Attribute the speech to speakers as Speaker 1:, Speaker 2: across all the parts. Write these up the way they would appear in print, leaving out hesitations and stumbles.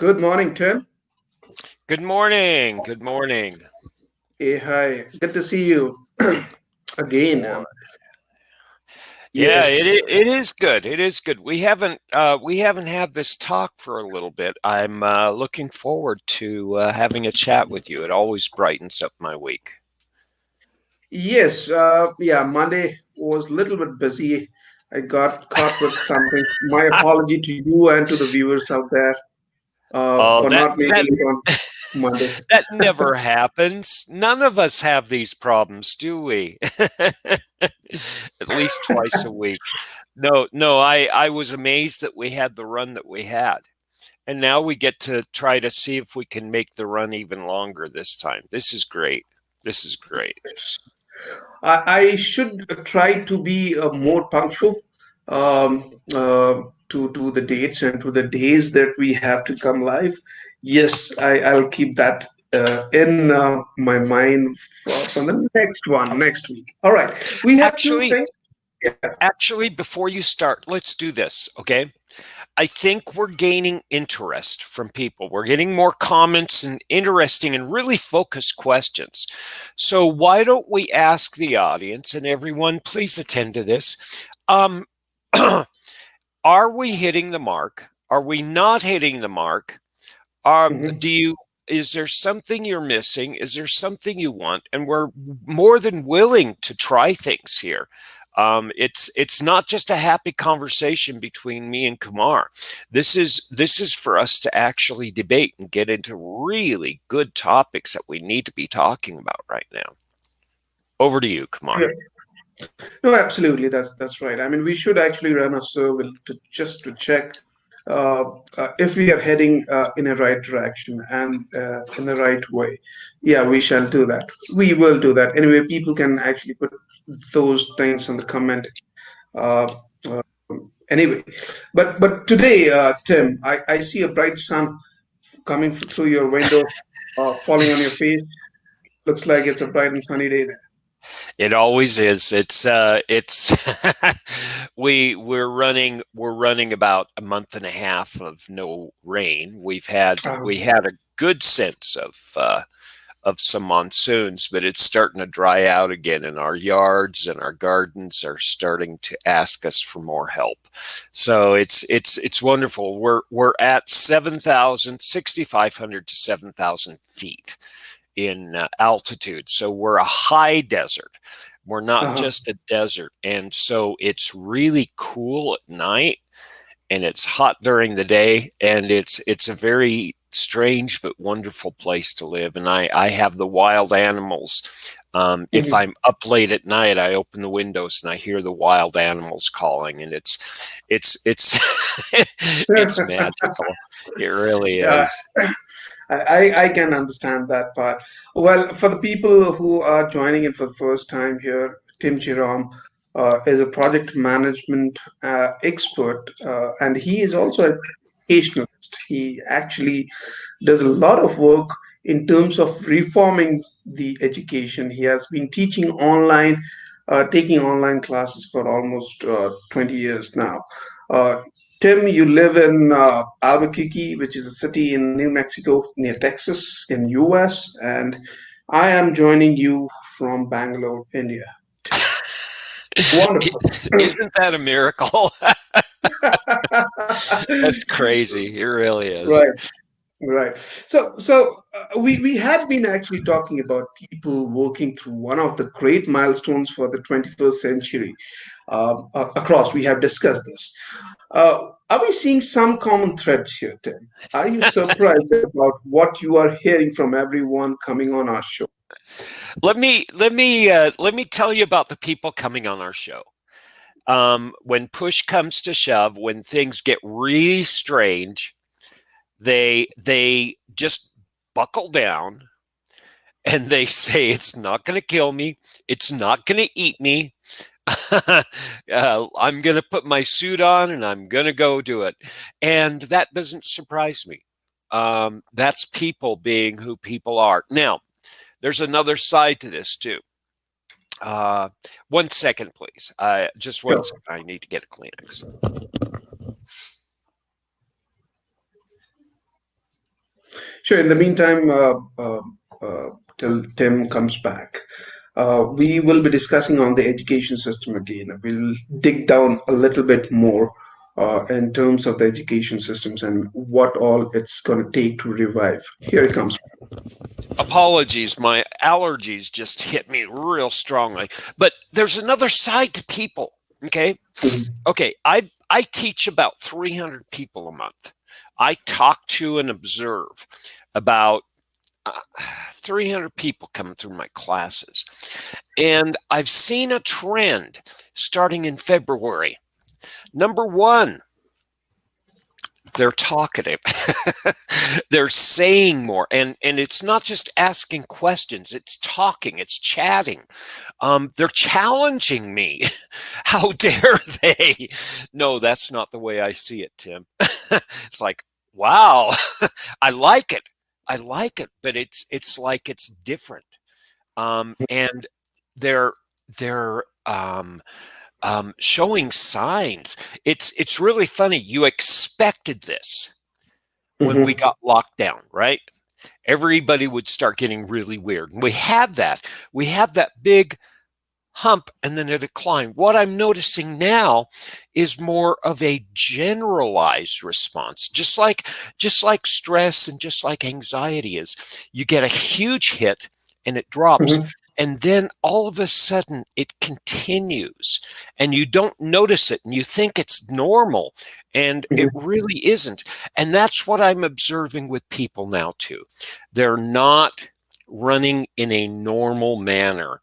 Speaker 1: Good morning, Tim.
Speaker 2: Good morning. Good morning.
Speaker 1: Hey, hi. Good to see you again.
Speaker 2: Boy. Yeah,
Speaker 1: Yes.
Speaker 2: it is good. It is good. We haven't had this talk for a little bit. I'm looking forward to having a chat with you. It always brightens up my week.
Speaker 1: Yes. Yeah, Monday was a little bit busy. I got caught with something. My apology to you and to the viewers out there
Speaker 2: Oh,
Speaker 1: for
Speaker 2: that
Speaker 1: not
Speaker 2: that
Speaker 1: making it on Monday.
Speaker 2: that never happens. None of us have these problems, do we? At least twice a week. No, no, I was amazed that we had the run that we had. And now we get to try to see if we can make the run even longer this time. This is great. This is great.
Speaker 1: I should try to be more punctual to the dates and to the days that we have to come live. Yes, I'll keep that in my mind for the next one next week. All right, we have two
Speaker 2: Actually,
Speaker 1: things. Yeah.
Speaker 2: actually, before you start, let's do this, okay? I think we're gaining interest from people. We're getting more comments and interesting and really focused questions. So why don't we ask the audience and everyone, please attend to this. Um, are we hitting the mark? Are we not hitting the mark?
Speaker 1: Mhm.
Speaker 2: Do you is there something you're missing? Is there something you want? And we're more than willing to try things here. It's not just a happy conversation between me and Kumar. This is for us to actually debate and get into really good topics that we need to be talking about right now. Over to you,
Speaker 1: Yeah.
Speaker 2: Kumar.
Speaker 1: No, absolutely. That's right. I mean, we should actually run a survey to just to check uh, if we are heading in a right direction and in the right way. Yeah, we shall do that. We will do that. Anyway, people can actually put those things in the comment. Uh, uh, anyway, but today, Tim, I see a bright sun coming through your window, falling on your face. Looks like it's a bright and sunny day there.
Speaker 2: It always is. It's we're running about a month and a half of no rain. We had a good sense of some monsoons, but it's starting to dry out again, and our yards and our gardens are starting to ask us for more help. So it's wonderful. We're at 6,500 to 7,000 feet in altitude. So we're a high desert. We're not
Speaker 1: Uh-huh.
Speaker 2: just a desert. And so it's really cool at night and it's hot during the day, and it's a very strange but wonderful place to live. And I have the wild animals. If
Speaker 1: Mhm.
Speaker 2: I'm up late at night, I open the windows and I hear the wild animals calling, and it's it's magical. It really
Speaker 1: Yeah,
Speaker 2: is.
Speaker 1: I can understand that part. Well, for the people who are joining in for the first time here, Tim Jerome is a project management expert, and he is also an educationalist. He actually does a lot of work in terms of reforming the education. He has been teaching online, taking online classes for almost 20 years now. Uh, Tim, you live in Albuquerque, which is a city in New Mexico near Texas in US, and I am joining you from Bangalore, India. Wonderful.
Speaker 2: Isn't that a miracle? That's crazy. It really is.
Speaker 1: Right. Right. So we had been actually talking about people working through one of the great milestones for the 21st century. Across, we have discussed this. Are we seeing some common threads here, Tim? Are you surprised about what you are hearing from everyone coming on our show?
Speaker 2: Let me tell you about the people coming on our show. When push comes to shove, when things get really strange, they just buckle down and they say it's not going to kill me, it's not going to eat me. I'm going to put my suit on and I'm going to go do it, and that doesn't surprise me. That's people being who people are. Now, there's another side to this too. Uh, 1 second, please. Just one
Speaker 1: Sure.
Speaker 2: second. I need to get a Kleenex.
Speaker 1: Sure. In the meantime, till Tim comes back, we will be discussing on the education system again. We'll dig down a little bit more in terms of the education systems and what all it's going to take to revive. Here it comes.
Speaker 2: Apologies, my allergies just hit me real strongly. But there's another side to people. Okay.
Speaker 1: Mhm.
Speaker 2: Okay. I teach about 300 people a month. I talk to and observe about 300 people coming through my classes. And I've seen a trend starting in February. Number one, they're talkative. They're saying more, and it's not just asking questions, it's talking, it's chatting. They're challenging me. How dare they? No, that's not the way I see it, Tim. It's like, wow. I like it. I like it, but it's like it's different. And they're they're showing signs. It's really funny. You expected this when we
Speaker 1: Mhm.
Speaker 2: got locked down, right? Everybody would start getting really weird. And we had that. We had that big hump and then a decline. What I'm noticing now is more of a generalized response, just like stress and just like anxiety is. You get a huge hit and it drops.
Speaker 1: Mhm.
Speaker 2: And then all of a sudden it continues and you don't notice it and you think it's normal and it
Speaker 1: Mhm.
Speaker 2: really isn't. And that's what I'm observing with people now too. They're not running in a normal manner,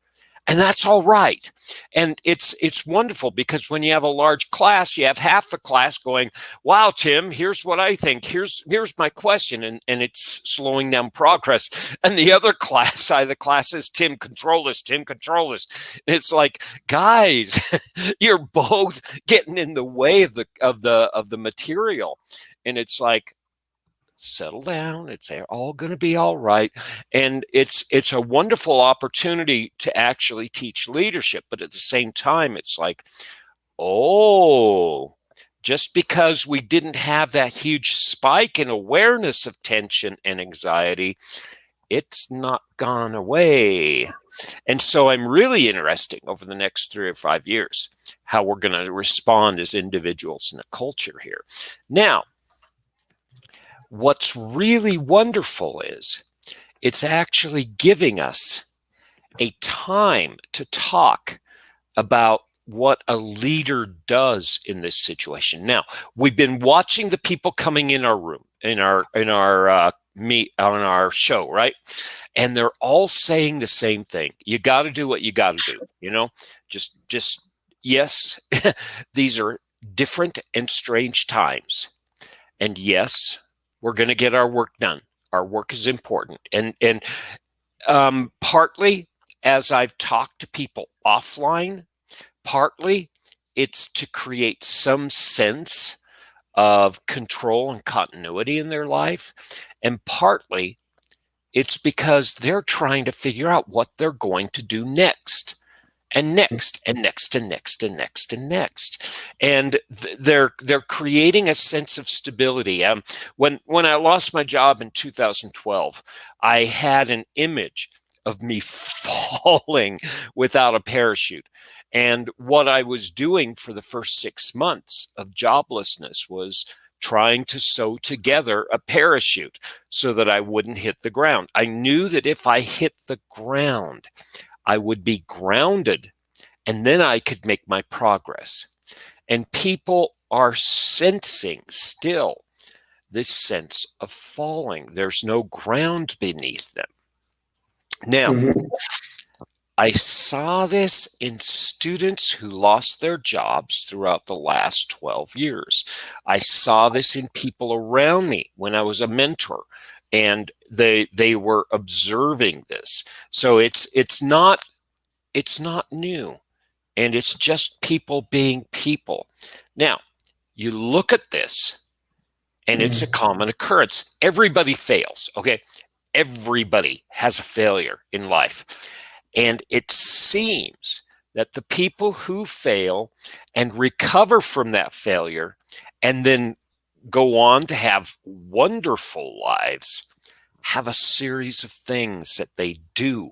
Speaker 2: and that's all right. And it's wonderful because when you have a large class, you have half the class going, wow, Tim, here's what I think, here's my question, and it's slowing down progress. And the other class side of the class is, Tim, control this, Tim, control this. And it's like, guys, you're both getting in the way of the material. And it's like, settle down, it's all going to be all right. And it's a wonderful opportunity to actually teach leadership, but at the same time it's like, oh, just because we didn't have that huge spike in awareness of tension and anxiety, it's not gone away. And so I'm really interested over the next 3 or 5 years how we're going to respond as individuals in a culture here. Now, what's really wonderful is it's actually giving us a time to talk about what a leader does in this situation. Now, we've been watching the people coming in our room, in our meet on our show, right? And they're all saying the same thing. You got to do what you got to do, just yes, these are different and strange times. And yes, we're going to get our work done. Our work is important. And partly, as I've talked to people offline, partly it's to create some sense of control and continuity in their life. And partly it's because they're trying to figure out what they're going to do next and next and next and next and next and next. And they're creating a sense of stability. When I lost my job in 2012, I had an image of me falling without a parachute. And what I was doing for the first 6 months of joblessness was trying to sew together a parachute so that I wouldn't hit the ground. I knew that if I hit the ground, I would be grounded and then I could make my progress. And people are sensing still this sense of falling. There's no ground beneath them. Now,
Speaker 1: Mhm.
Speaker 2: I saw this in students who lost their jobs throughout the last 12 years. I saw this in people around me when I was a mentor, and they were observing this. So it's not new, and it's just people being people. Now, you look at this and it's a
Speaker 1: Mhm.
Speaker 2: common occurrence. Everybody fails, okay? Everybody has a failure in life. And it seems that the people who fail and recover from that failure and then go on to have wonderful lives have a series of things that they do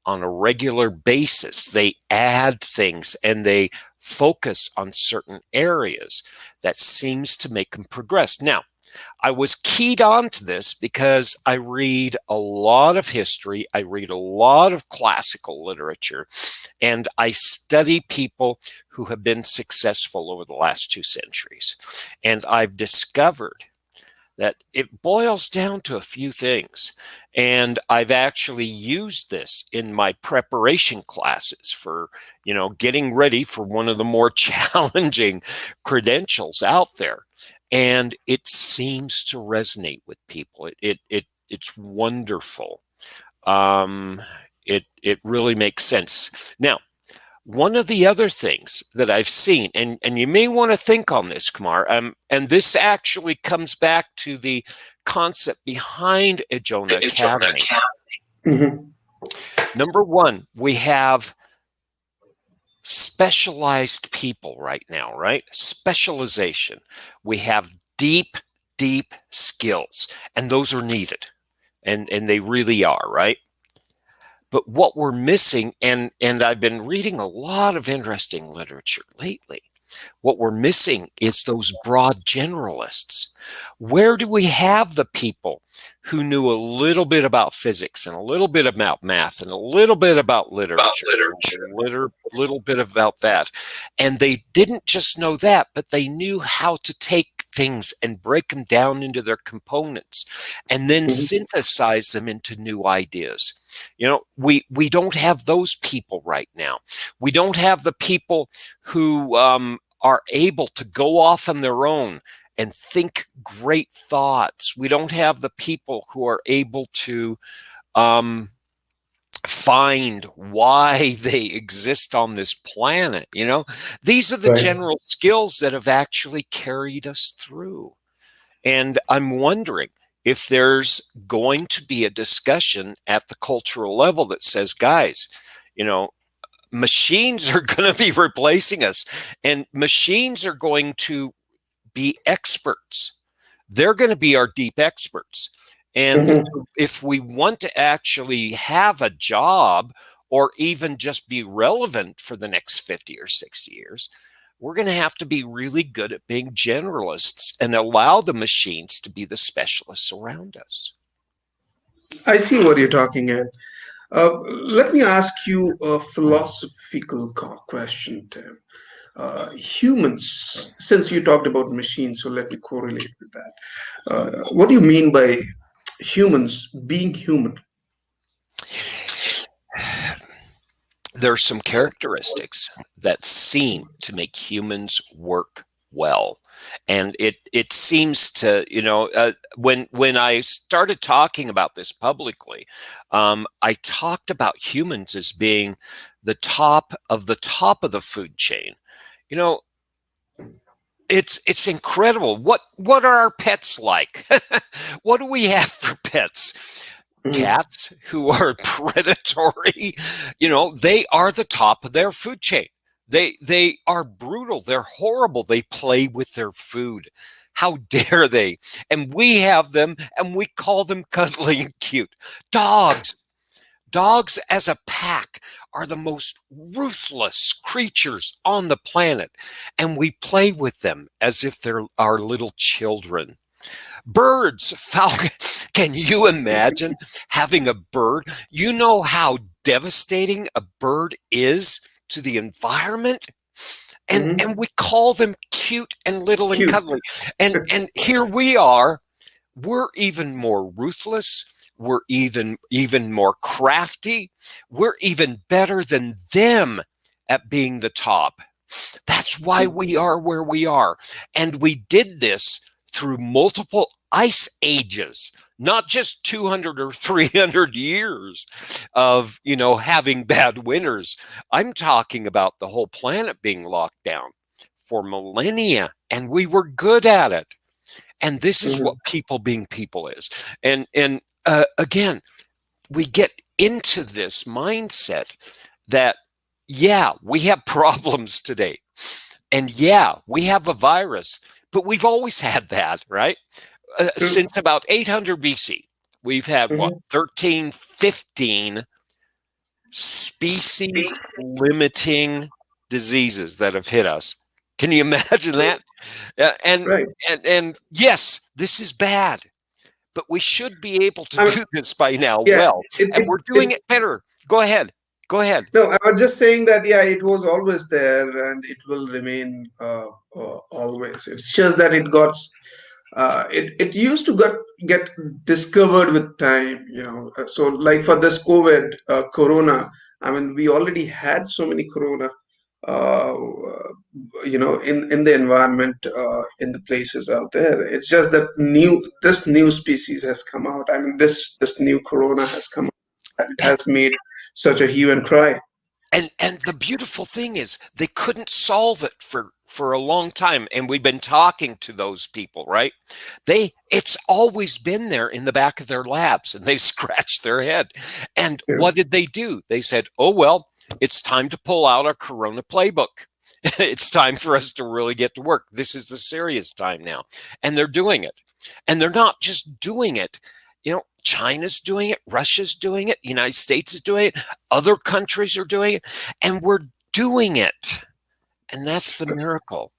Speaker 2: on a regular basis. They add things and they focus on certain areas that seems to make them progress. Now, I was keyed on to this because I read a lot of history, I read a lot of classical literature, and I study people who have been successful over the last 2 centuries. And I've discovered that it boils down to a few things. And I've actually used this in my preparation classes for, getting ready for one of the more challenging credentials out there. And it seems to resonate with people. It's wonderful. It really makes sense. Now, one of the other things that I've seen, and you may want to think on this, Kumar, and this actually comes back to the concept behind Ejona Academy.
Speaker 1: Mhm.
Speaker 2: Number one, we have specialized people right now, right? Specialization. We have deep, deep skills, and those are needed, and they really are, right? But what we're missing, and I've been reading a lot of interesting literature lately, what we're missing is those broad generalists. Where do we have the people who knew a little bit about physics and a little bit about math and a little bit about literature, and a little bit about that? And they didn't just know that, but they knew how to take things and break them down into their components and then synthesize them into new ideas. We don't have those people right now. We don't have the people who are able to go off on their own and think great thoughts. We don't have the people who are able to find why they exist on this planet. These are the
Speaker 1: Right.
Speaker 2: general skills that have actually carried us through. And I'm wondering if there's going to be a discussion at the cultural level that says, guys, machines are going to be replacing us, and machines are going to be experts. They're going to be our deep experts. And if we want to actually have a job or even just be relevant for the next 50 or 60 years, we're going to have to be really good at being generalists and allow the machines to be the specialists around us.
Speaker 1: I see what you're talking at. Let me ask you a philosophical question, Tim. Humans, since you talked about machines, so let me correlate with that. What do you mean by humans being human?
Speaker 2: There's some characteristics that seem to make humans work well. And it seems to, when I started talking about this publicly, I talked about humans as being the top of the food chain. It's incredible. What are our pets like? What do we have for pets? Cats who are predatory, they are the top of their food chain. They are brutal. They're horrible. They play with their food. How dare they? And we have them and we call them cuddly and cute. Dogs as a pack are the most ruthless creatures on the planet, and we play with them as if they're our little children. Birds, falcon. Can you imagine having a bird? You know how devastating a bird is to the environment? And we call them cute and little and
Speaker 1: Cute.
Speaker 2: cuddly. And here we are, we're even more ruthless. We're even more crafty. We're even better than them at being the top. That's why we are where we are. And we did this through multiple ice ages, not just 200 or 300 years of, having bad winters. I'm talking about the whole planet being locked down for millennia, and we were good at it. And this is what people being people is. And again, we get into this mindset that, yeah, we have problems today. And yeah, we have a virus, but we've always had that, right? Since about 800 BC, We've had what,
Speaker 1: Mhm.
Speaker 2: 13, 15 species limiting diseases that have hit us. Can you imagine that? Uh, and
Speaker 1: Right.
Speaker 2: and yes, this is bad, but we should be able to
Speaker 1: I mean,
Speaker 2: do this by now
Speaker 1: yeah,
Speaker 2: well,
Speaker 1: it,
Speaker 2: and
Speaker 1: it,
Speaker 2: we're doing
Speaker 1: it,
Speaker 2: it better. Go ahead. Go ahead.
Speaker 1: no, I was just saying that, yeah, it was always there and it will remain always. It's just that it used to get discovered with time, you know. So, like for this COVID, Corona, I mean, we already had so many Corona, uh, in the environment, in the places out there. It's just that this new species has come out. I mean, this new Corona has come out. It
Speaker 2: And
Speaker 1: has made such a hue and cry.
Speaker 2: and the beautiful thing is they couldn't solve it for a long time, and we've been talking to those people, right? It's always been there in the back of their labs, and they scratched their head. And
Speaker 1: Yeah.
Speaker 2: what did they do? They said, oh well, it's time to pull out our Corona playbook. It's time for us to really get to work. This is the serious time now. And they're doing it. And they're not just doing it. China's doing it, Russia's doing it, the United States is doing it, other countries are doing it, and we're doing it. And that's the miracle.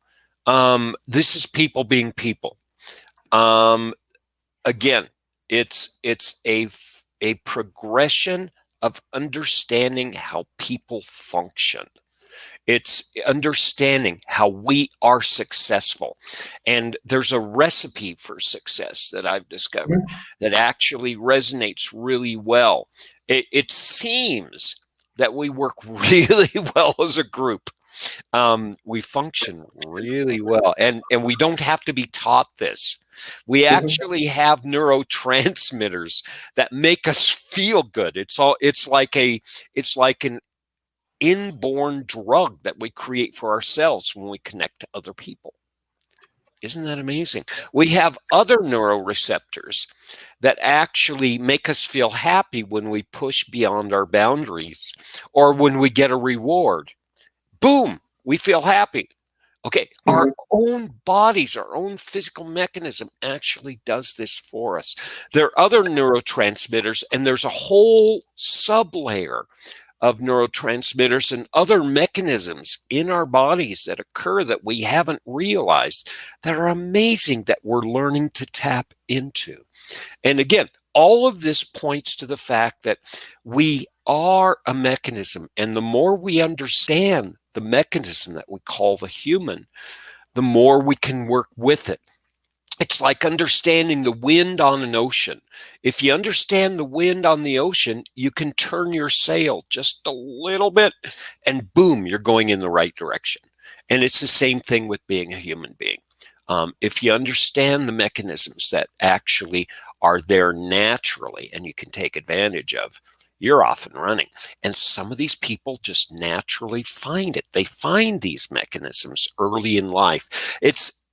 Speaker 2: This is people being people. Um, Again, it's a progression of understanding how people function. It's understanding how we are successful. And there's a recipe for success that I've discovered
Speaker 1: Mhm.
Speaker 2: that actually resonates really well. It seems that we work really well as a group. We function really well, and we don't have to be taught this. We
Speaker 1: Mhm.
Speaker 2: actually have neurotransmitters that make us feel good. It's like an inborn drug that we create for ourselves when we connect to other people. Isn't that amazing? We have other neuroreceptors that actually make us feel happy when we push beyond our boundaries or when we get a reward. Boom, we feel happy. Okay, our
Speaker 1: Mhm.
Speaker 2: own bodies, our own physical mechanism actually does this for us. There are other neurotransmitters, and there's a whole sublayer of neurotransmitters and other mechanisms in our bodies that occur that we haven't realized that are amazing that we're learning to tap into. And again, all of this points to the fact that we are a mechanism. And the more we understand the mechanism that we call the human, the more we can work with it. It's like understanding the wind on an ocean. If you understand the wind on the ocean, you can turn your sail just a little bit and boom, you're going in the right direction. And it's the same thing with being a human being. If you understand the mechanisms that actually are there naturally and you can take advantage of, you're off and running. And some of these people just naturally find it. They find these mechanisms early in life. It's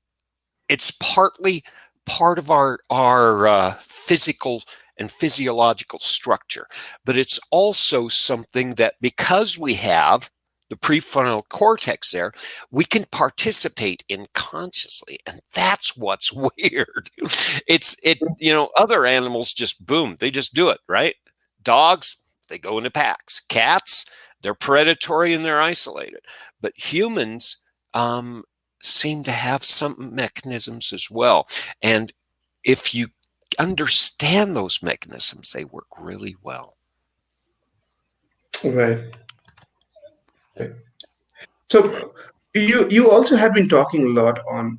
Speaker 2: partly part of our physical and physiological structure, but it's also something that because we have the prefrontal cortex there, we can participate in consciously, and that's what's weird. Other animals just boom, they just do it, right? Dogs, they go into packs. Cats, they're predatory and they're isolated, but humans, um, seem to have some mechanisms as well. And if you understand those mechanisms, they work really well.
Speaker 1: Right. Right. So you also had been talking a lot on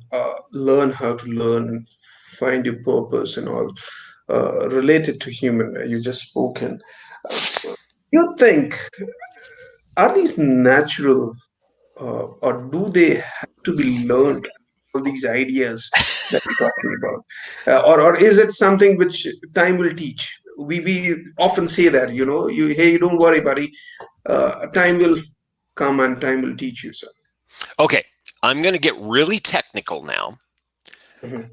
Speaker 1: learn how to learn and find your purpose and all related to human. You just spoken. Uh, you think are these natural, or do they have to be learned? All these ideas that we're talking about, or is it something which time will teach? We often say that, hey, don't worry, buddy. Time will come and time will teach you. So.
Speaker 2: Okay, I'm going to get really technical now,
Speaker 1: Mhm.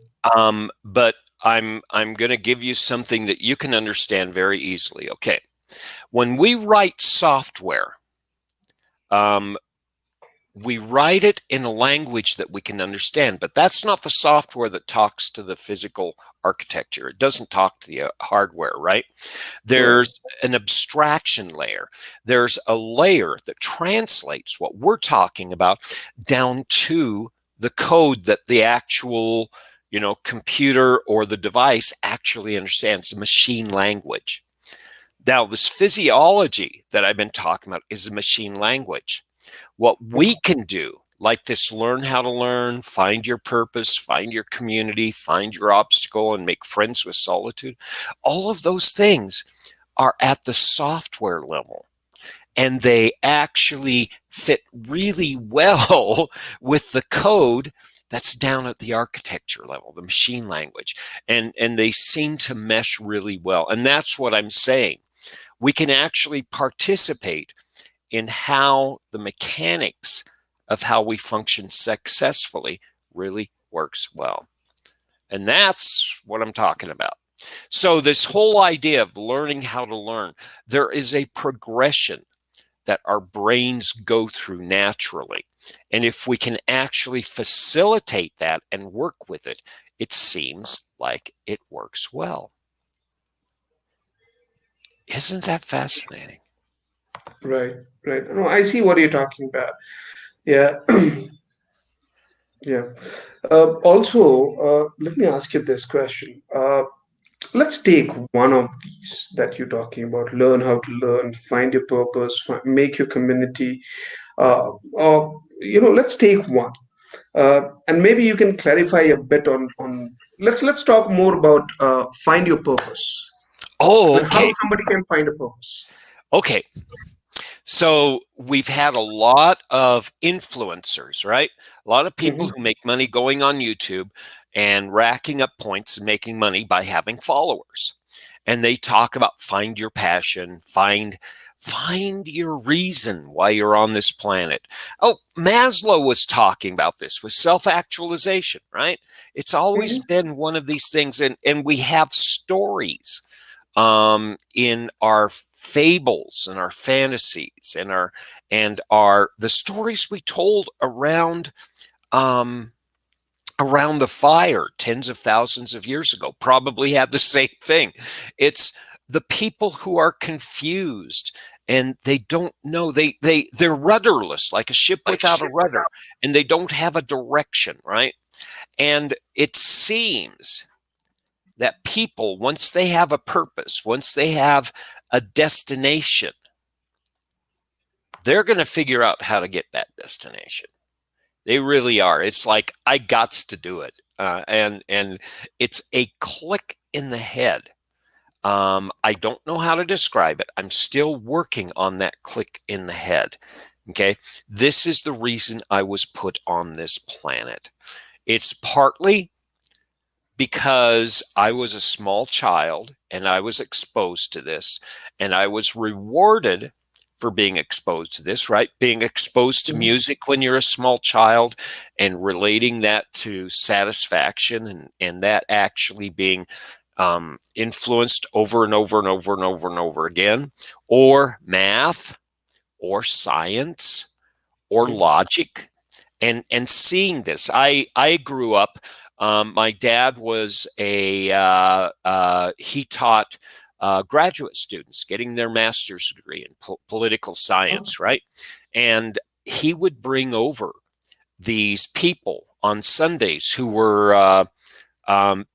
Speaker 2: but I'm going to give you something that you can understand very easily. Okay, when we write software, um, we write it in a language that we can understand, but that's not the software that talks to the physical architecture. It doesn't talk to the hardware, right?
Speaker 1: Right.
Speaker 2: There's an abstraction layer. There's a layer that translates what we're talking about down to the code that the actual, computer or the device actually understands, the machine language. Now, this physiology that I've been talking about is a machine language. What we can do, like this learn how to learn, find your purpose, find your community, find your obstacle, and make friends with solitude, all of those things are at the software level. And they actually fit really well with the code that's down at the architecture level, the machine language. And they seem to mesh really well. And that's what I'm saying. We can actually participate in how the mechanics of how we function successfully really works well. And that's what I'm talking about. So this whole idea of learning how to learn, there is a progression that our brains go through naturally. And if we can actually facilitate that and work with it, it seems like it works well. Isn't that fascinating?
Speaker 1: Right. Right. No, I see what you're talking about. Yeah. Yeah. Also, let me ask you this question. Let's take one of these that you're talking about: learn how to learn, find your purpose, make your community. Or let's take one, and maybe you can clarify a bit on. Let's talk more about find your purpose.
Speaker 2: Oh,
Speaker 1: Like how
Speaker 2: okay.
Speaker 1: somebody can find a purpose.
Speaker 2: Okay. So we've had a lot of influencers, right? A lot of people
Speaker 1: Hmm.
Speaker 2: who make money going on YouTube and racking up points and making money by having followers. And they talk about find your passion, find your reason why you're on this planet. Oh, Maslow was talking about this with self-actualization, right? It's always
Speaker 1: Hmm.
Speaker 2: been one of these things, and we have stories in our fables and our fantasies and our the stories we told um, around the fire tens of thousands of years ago probably had the same thing. It's the people who are confused and they don't know, they're rudderless like a ship
Speaker 1: Like
Speaker 2: without a
Speaker 1: shit
Speaker 2: rudder, and they don't have a direction, right? And it seems that people, once they have a purpose, once they have a destination, they're going to figure out how to get that destination. They really are. It's like I gots to do it, and it's a click in the head. I don't know how to describe it. I'm still working on that click in the head. Okay, this is the reason I was put on this planet. It's partly because I was a small child and I was exposed to this, and I was rewarded for being exposed to this, right? Being exposed to
Speaker 1: Mhm.
Speaker 2: music when you're a small child and relating that to satisfaction, and that actually being influenced over and over and over and over and over again, or math, or science, or
Speaker 1: Mhm.
Speaker 2: logic, and seeing this. I grew up. My dad was he taught graduate students getting their master's degree in political
Speaker 1: Oh,
Speaker 2: science, right? And he would bring over these people on Sundays who were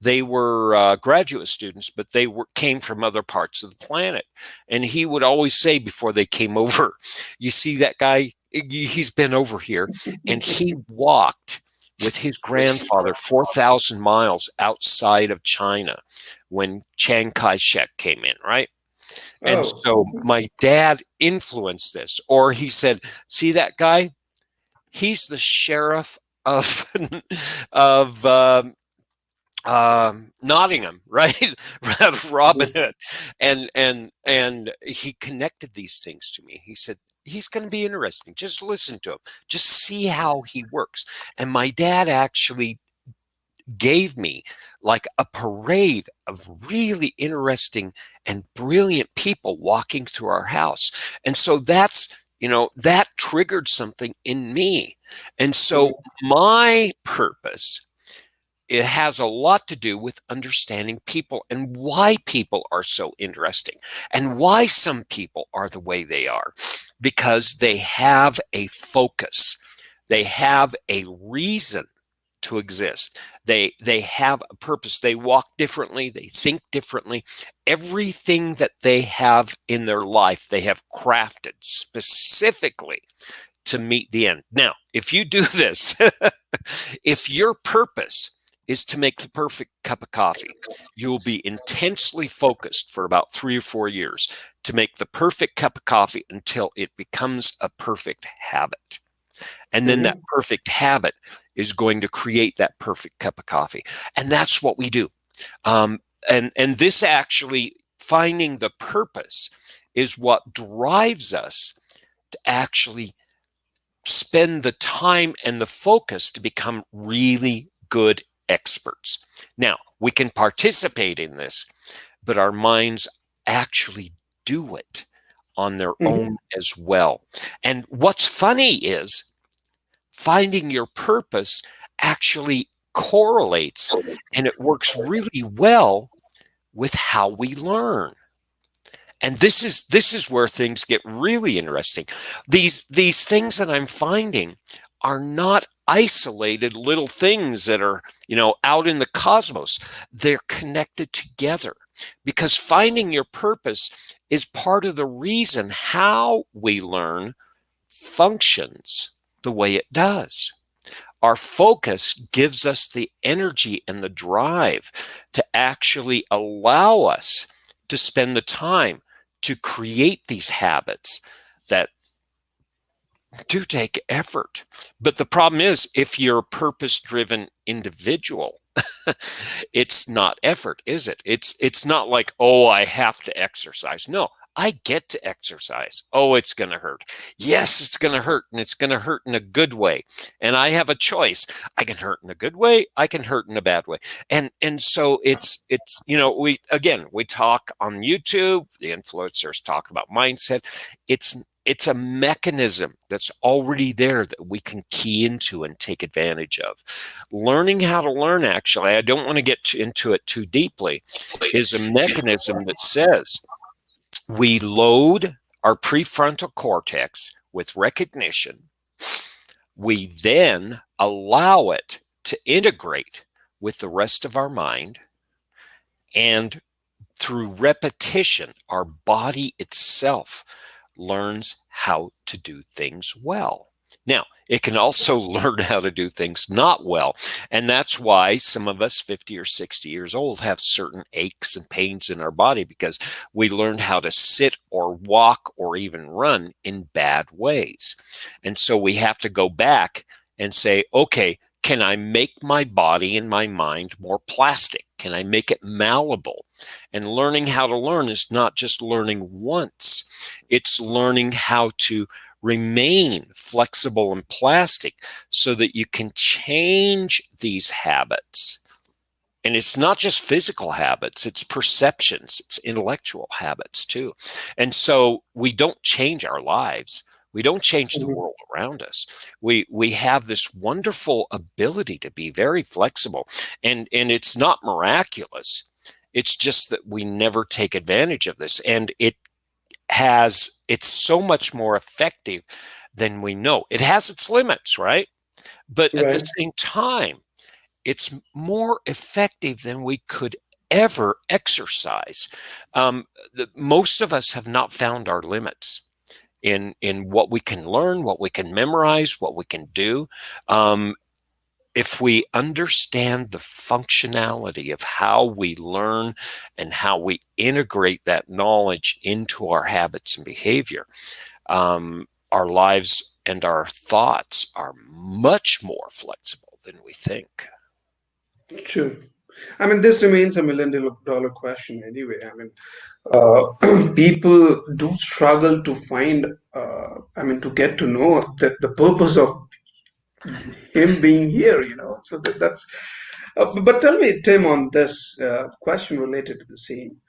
Speaker 2: they were graduate students, but came from other parts of the planet. And he would always say before they came over, "You see that guy? He's been over here, and he walked with his grandfather 4,000 miles outside of China when Chiang Kai-shek came in, right?" And
Speaker 1: oh,
Speaker 2: so my dad influenced this, or he said, "See that guy? He's the sheriff of of Nottingham, right? Robin
Speaker 1: mhm.
Speaker 2: Hood, and he connected these things to me. He said he's going to be interesting. Just listen to him. Just see how he works. And my dad actually gave me like a parade of really interesting and brilliant people walking through our house. And so that's that triggered something in me. And so
Speaker 1: Mhm.
Speaker 2: my purpose, it has a lot to do with understanding people and why people are so interesting and why some people are the way they are, because they have a focus. They have a reason to exist. They have a purpose. They walk differently, they think differently. Everything that they have in their life, they have crafted specifically to meet the end. Now, if you do this, if your purpose is to make the perfect cup of coffee, you will be intensely focused for about 3 or 4 years to make the perfect cup of coffee until it becomes a perfect habit. And then that
Speaker 1: Mhm.
Speaker 2: perfect habit is going to create that perfect cup of coffee. And that's what we do. Um, and this actually, finding the purpose is what drives us to actually spend the time and the focus to become really good experts. Now, we can participate in this, but our minds actually do it on their
Speaker 1: Mhm.
Speaker 2: own as well. And what's funny is finding your purpose actually correlates and it works really well with how we learn. And this is where things get really interesting. These things that I'm finding are not isolated little things that are, out in the cosmos. They're connected together because finding your purpose is part of the reason how we learn functions the way it does. Our focus gives us the energy and the drive to actually allow us to spend the time to create these habits that do take effort. But the problem is, if you're a purpose driven individual, it's not effort, is it? It's not like, oh, I have to exercise. No, I get to exercise. Oh, it's going to hurt. Yes, it's going to hurt, and it's going to hurt in a good way. And I have a choice. I can hurt in a good way. I can hurt in a bad way. And so it's we talk on YouTube. The influencers talk about mindset. It's a mechanism that's already there that we can key into and take advantage of. Learning how to learn, actually, I don't want to get into it too deeply, is a mechanism that says we load our prefrontal cortex with recognition. We then allow it to integrate with the rest of our mind. And through repetition, our body itself learns how to do things well. Now, it can also learn how to do things not well. And that's why some of us 50 or 60 years old have certain aches and pains in our body because we learned how to sit or walk or even run in bad ways. And so we have to go back and say, okay, can I make my body and my mind more plastic? Can I make it malleable? And learning how to learn is not just learning once, it's learning how to remain flexible and plastic so that you can change these habits. And it's not just physical habits, it's perceptions, it's intellectual habits too. And so we don't change our lives. We don't change the
Speaker 1: Mhm.
Speaker 2: world around us. We have this wonderful ability to be very flexible. And it's not miraculous. It's just that we never take advantage of this. And it's so much more effective than we know. It has its limits, right? But at the
Speaker 1: Right.
Speaker 2: same time, it's more effective than we could ever exercise. Most of us have not found our limits in what we can learn, what we can memorize, what we can do. Um, if we understand the functionality of how we learn and how we integrate that knowledge into our habits and behavior, our lives and our thoughts are much more flexible than we think.
Speaker 1: True. I mean, this remains a $1 million question anyway. I mean, people do struggle to find, to get to know the purpose of him being here, So that's, but tell me, Tim, on this question related to the same,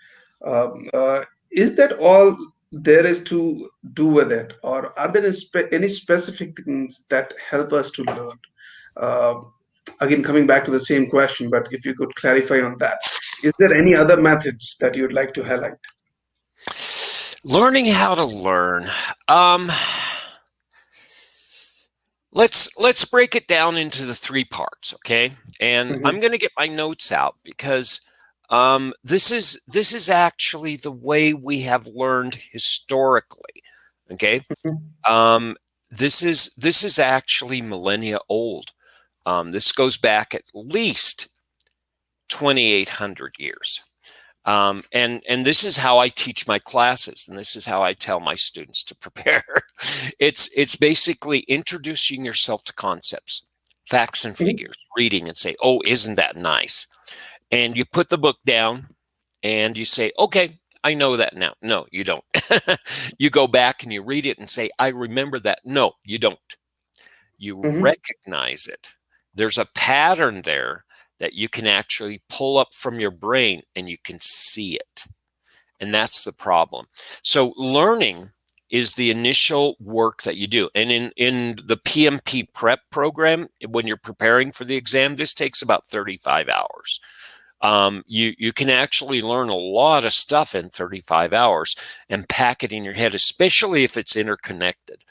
Speaker 1: is that all? there is to do with it, or are there any specific things that help us to learn? Uh, Again, coming back to the same question, but if you could clarify on that, is there any other methods that you'd like to highlight?
Speaker 2: Learning how to learn. Um, let's break it down into the three parts, okay? And I'm
Speaker 1: Hmm.
Speaker 2: going to get my notes out because this is actually the way we have learned historically, okay? Um, this is actually millennia old. This goes back at least 2,800 years. And this is how I teach my classes, and this is how I tell my students to prepare. It's basically introducing yourself to concepts, facts and figures, reading and say, "Oh, isn't that nice?" And you put the book down and you say, "Okay, I know that now." No, you don't. You go back and you read it and say, "I remember that." No, you don't. You
Speaker 1: Hmm.
Speaker 2: recognize it. There's a pattern there that you can actually pull up from your brain and you can see it. And that's the problem. So learning is the initial work that you do. And in the PMP prep program, when you're preparing for the exam, this takes about 35 hours. You can actually learn a lot of stuff in 35 hours and pack it in your head, especially if it's interconnected.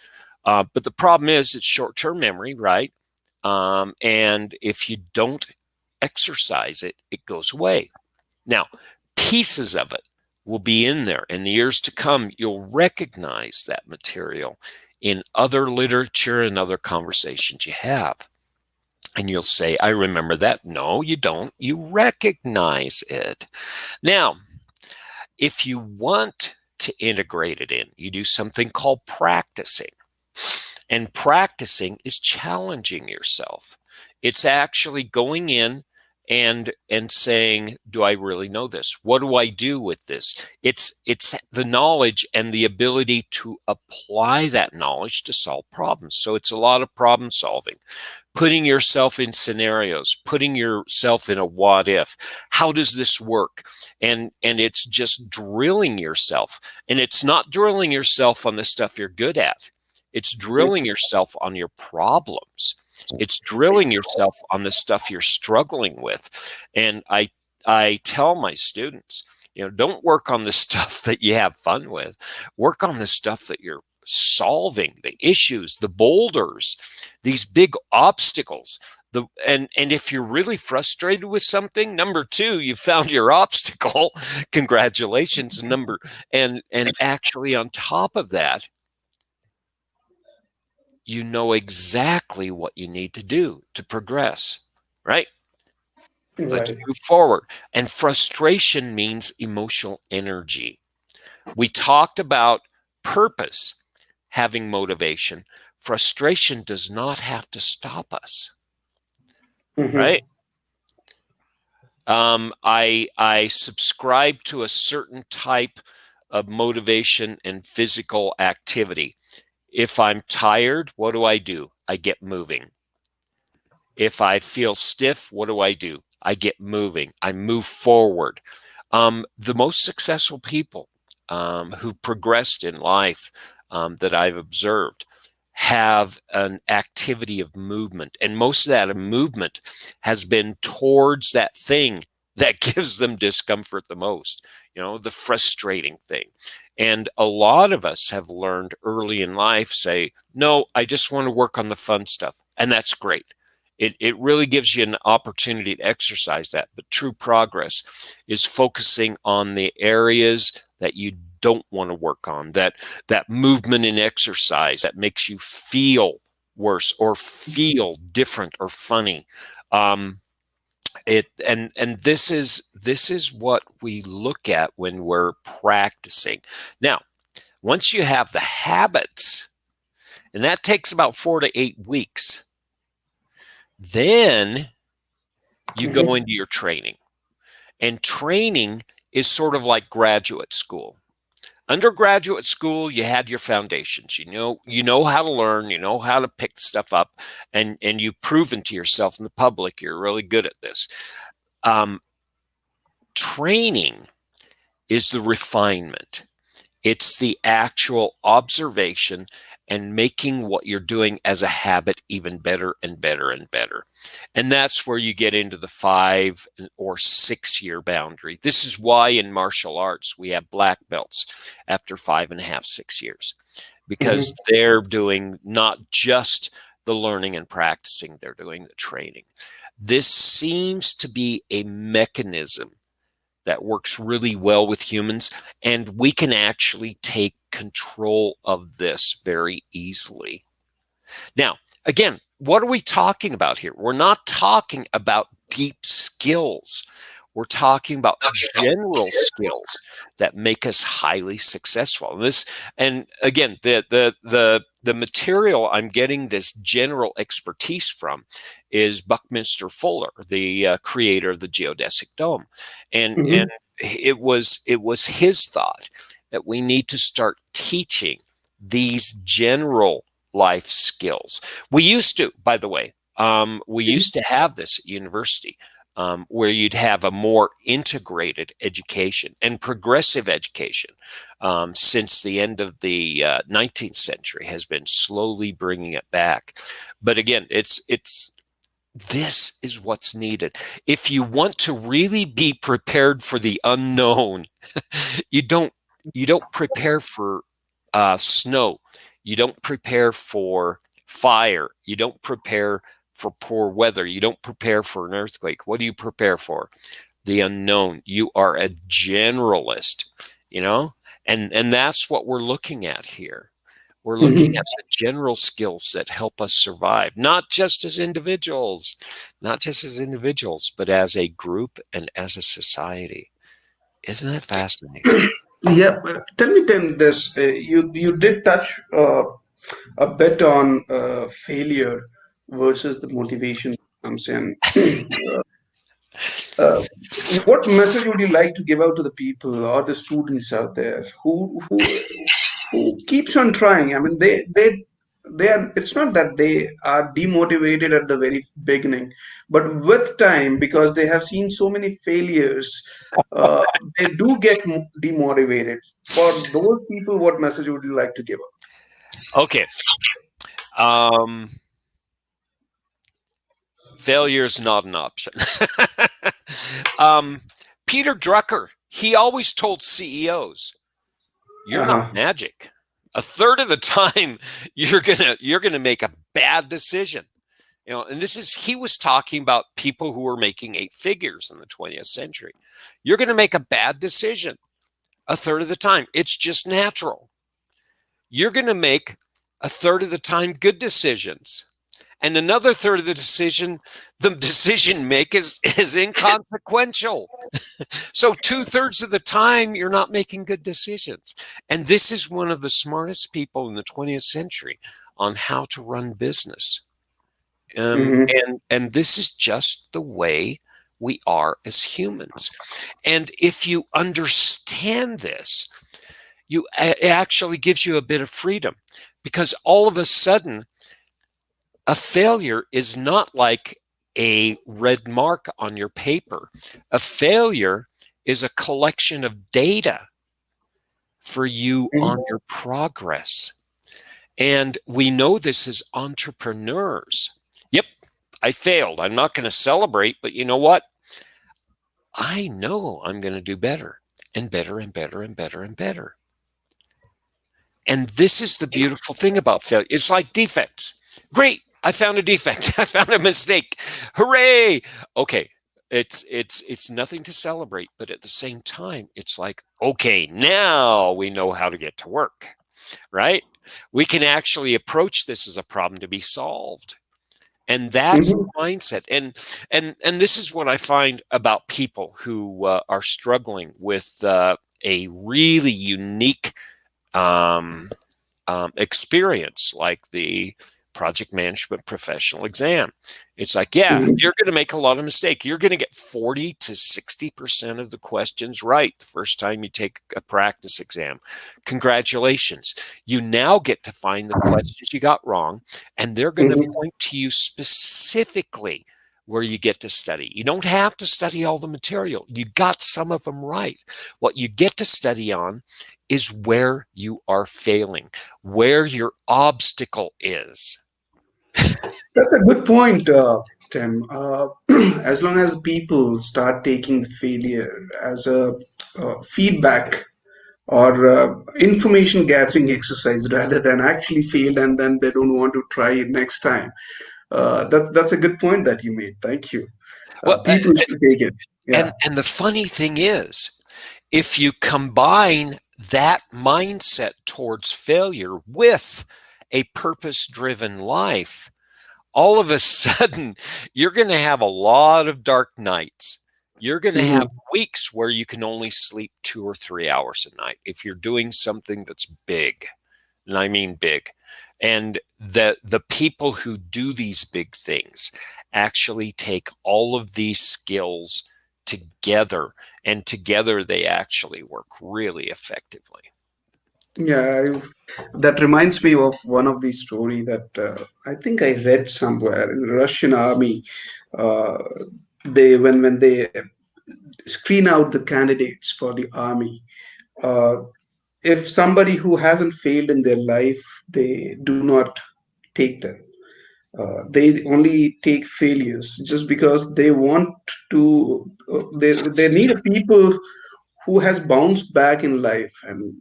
Speaker 2: But the problem is it's short-term memory, right? And if you don't exercise it, it goes away. Now, pieces of it will be in there. In the years to come, you'll recognize that material in other literature and other conversations you have. And you'll say, I remember that. No, you don't. You recognize it. Now, if you want to integrate it in, you do something called practicing. And practicing is challenging yourself. It's actually going in and saying, do I really know this? What do I do with this? It's the knowledge and the ability to apply that knowledge to solve problems. So it's a lot of problem solving, putting yourself in scenarios, putting yourself in a what if. How does this work? And it's just drilling yourself. And it's not drilling yourself on the stuff you're good at. It's drilling yourself on your problems. It's drilling yourself on the stuff you're struggling with. And I tell my students, don't work on the stuff that you have fun with. Work on the stuff that you're solving, the issues, the boulders, these big obstacles. And if you're really frustrated with something, number two, you found your obstacle. Congratulations. And actually on top of that, you know exactly what you need to do to progress, right? Let's
Speaker 1: Right.
Speaker 2: move forward. And frustration means emotional energy. We talked about purpose having motivation. Frustration does not have to stop us,
Speaker 1: Hmm.
Speaker 2: right? I subscribe to a certain type of motivation and physical activity. If I'm tired, what do? I get moving. If I feel stiff, what do? I get moving. I move forward. The most successful people who progressed in life that I've observed have an activity of movement. And most of that movement has been towards that thing that gives them discomfort the most, the frustrating thing. And a lot of us have learned early in life, say, no, I just want to work on the fun stuff. And that's great. It really gives you an opportunity to exercise that. But true progress is focusing on the areas that you don't want to work on, that movement and exercise that makes you feel worse or feel different or funny. And this is what we look at when we're practicing. Now, once you have the habits, and that takes about 4 to 8 weeks, then you go
Speaker 1: Hmm.
Speaker 2: into your training. And training is sort of like graduate school. Undergraduate school, you had your foundations. You know how to learn, you know how to pick stuff up, and you've proven to yourself in the public you're really good at this. Um, Training is the refinement. It's the actual observation and making what you're doing as a habit even better and better and better. And that's where you get into the 5 or 6 year boundary. This is why in martial arts we have black belts after 5.5, 6 years, because
Speaker 1: Hmm.
Speaker 2: they're doing not just the learning and practicing, they're doing the training. This seems to be a mechanism that works really well with humans, and we can actually take control of this very easily. Now, again, what are we talking about here? We're not talking about deep skills. We're talking about general skills that make us highly successful. And again, the material I'm getting this general expertise from is Buckminster Fuller, the creator of the geodesic dome, and
Speaker 1: Hmm.
Speaker 2: it was his thought that we need to start teaching these general life skills. We used to, by the way, we used to have this at university, where you'd have a more integrated education and progressive education, since the end of the 19th century has been slowly bringing it back. But again, it's this is what's needed. If you want to really be prepared for the unknown, you don't you don't prepare for snow. You don't prepare for fire. You don't prepare for poor weather. You don't prepare for an earthquake. What do you prepare for? The unknown. You are a generalist, you know, and that's what we're looking at here. We're looking
Speaker 1: Hmm.
Speaker 2: at the general skills that help us survive, not just as individuals, but as a group and as a society. Isn't that fascinating?
Speaker 1: Yeah, but tell me, Tim, this you did touch a bit on failure versus the motivation that comes in. Uh, what message would you like to give out to the people or the students out there who keeps on trying? I mean, they are. It's not that they are demotivated at the very beginning, but with time, because they have seen so many failures, uh, they do get demotivated. For those people, what message would you like to give
Speaker 2: Okay. Um, Failure is not an option. um, Peter Drucker, he always told CEOs, "You're not
Speaker 1: out?
Speaker 2: magic. A third of the time, you're gonna make a bad decision." And this is he was talking about people who were making 8 figures in the 20th century. You're going to make a bad decision a third of the time. It's just natural. You're going to make a third of the time good decisions. And another third of the decision make is inconsequential. So 2/3 of the time, you're not making good decisions. And this is one of the smartest people in the 20th century on how to run business.
Speaker 1: Hmm.
Speaker 2: And this is just the way we are as humans. And if you understand this, it actually gives you a bit of freedom, because all of a sudden a failure is not like a red mark on your paper. A failure is a collection of data for you on
Speaker 1: Hmm.
Speaker 2: your progress. And we know this as entrepreneurs. Yep, I failed. I'm not going to celebrate, but you know what? I know I'm going to do better and better and better and better and better. And this is the beautiful thing about failure. It's like defects. Great, I found a defect. I found a mistake. Hooray! Okay, it's nothing to celebrate, but at the same time, it's like, okay, now we know how to get to work, right? We can actually approach this as a problem to be solved. And that's the
Speaker 1: Hmm.
Speaker 2: mindset. And this is what I find about people who are struggling with a really unique um, experience like the project management professional exam. It's like, yeah,
Speaker 1: Hmm.
Speaker 2: you're going to make a lot of mistakes. You're going to get 40 to 60% of the questions right the first time you take a practice exam. Congratulations. You now get to find the questions you got wrong, and they're going to
Speaker 1: Hmm.
Speaker 2: point to you specifically where you get to study. You don't have to study all the material. You got some of them right. What you get to study on is where you are failing, where your obstacle is.
Speaker 1: That's a good point, Tim. As long as people start taking failure as a feedback or information gathering exercise rather than actually failed and then they don't want to try it next time. That's a good point that you made. Thank you.
Speaker 2: Well,
Speaker 1: People should take it. Yeah.
Speaker 2: and the funny thing is, if you combine that mindset towards failure with a purpose-driven life, all of a sudden you're going to have a lot of dark nights. You're going to have
Speaker 1: Mhm.
Speaker 2: weeks where you can only sleep 2 or 3 hours a night if you're doing something that's big. And I mean big. And the people who do these big things actually take all of these skills together, and together they actually work really effectively.
Speaker 1: Yeah, that reminds me of one of the story that I think I read somewhere in the Russian army. Uh, they when they screen out the candidates for the army, uh, if somebody who hasn't failed in their life, they do not take them. They only take failures just because they want to. They need a people who has bounced back in life, and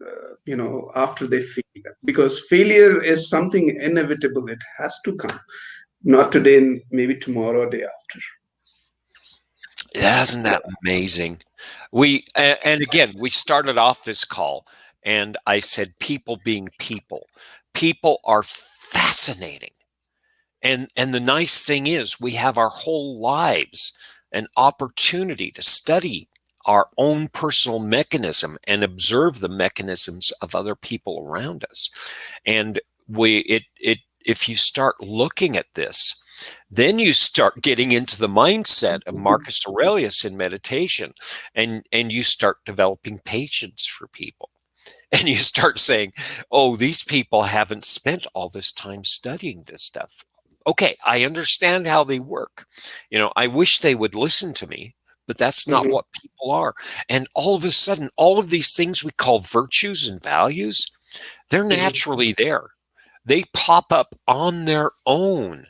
Speaker 1: after they fail, because failure is something inevitable. It has to come, not today, maybe tomorrow or day after.
Speaker 2: Isn't that amazing? And again, we started off this call and I said people being people. People are fascinating. And the nice thing is we have our whole lives an opportunity to study our own personal mechanism and observe the mechanisms of other people around us. And if you start looking at this, then you start getting into the mindset of Marcus Aurelius in meditation, and you start developing patience for people. And you start saying, oh, these people haven't spent all this time studying this stuff. Okay, I understand how they work. I wish they would listen to me, but that's not
Speaker 1: Mhm.
Speaker 2: what people are. And all of a sudden, all of these things we call virtues and values, they're
Speaker 1: Mhm.
Speaker 2: naturally there. They pop up on their own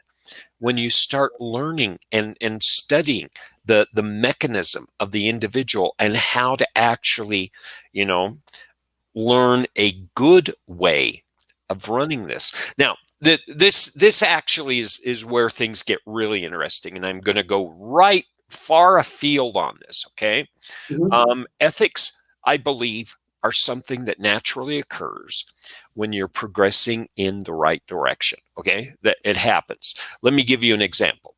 Speaker 2: when you start learning and studying the mechanism of the individual and how to actually, you know, learn a good way of running this. Now, this actually is where things get really interesting, and I'm going to go right far afield on this. Okay,
Speaker 1: Mhm.
Speaker 2: ethics, I believe, are something that naturally occurs when you're progressing in the right direction. Okay, that it happens. Let me give you an example.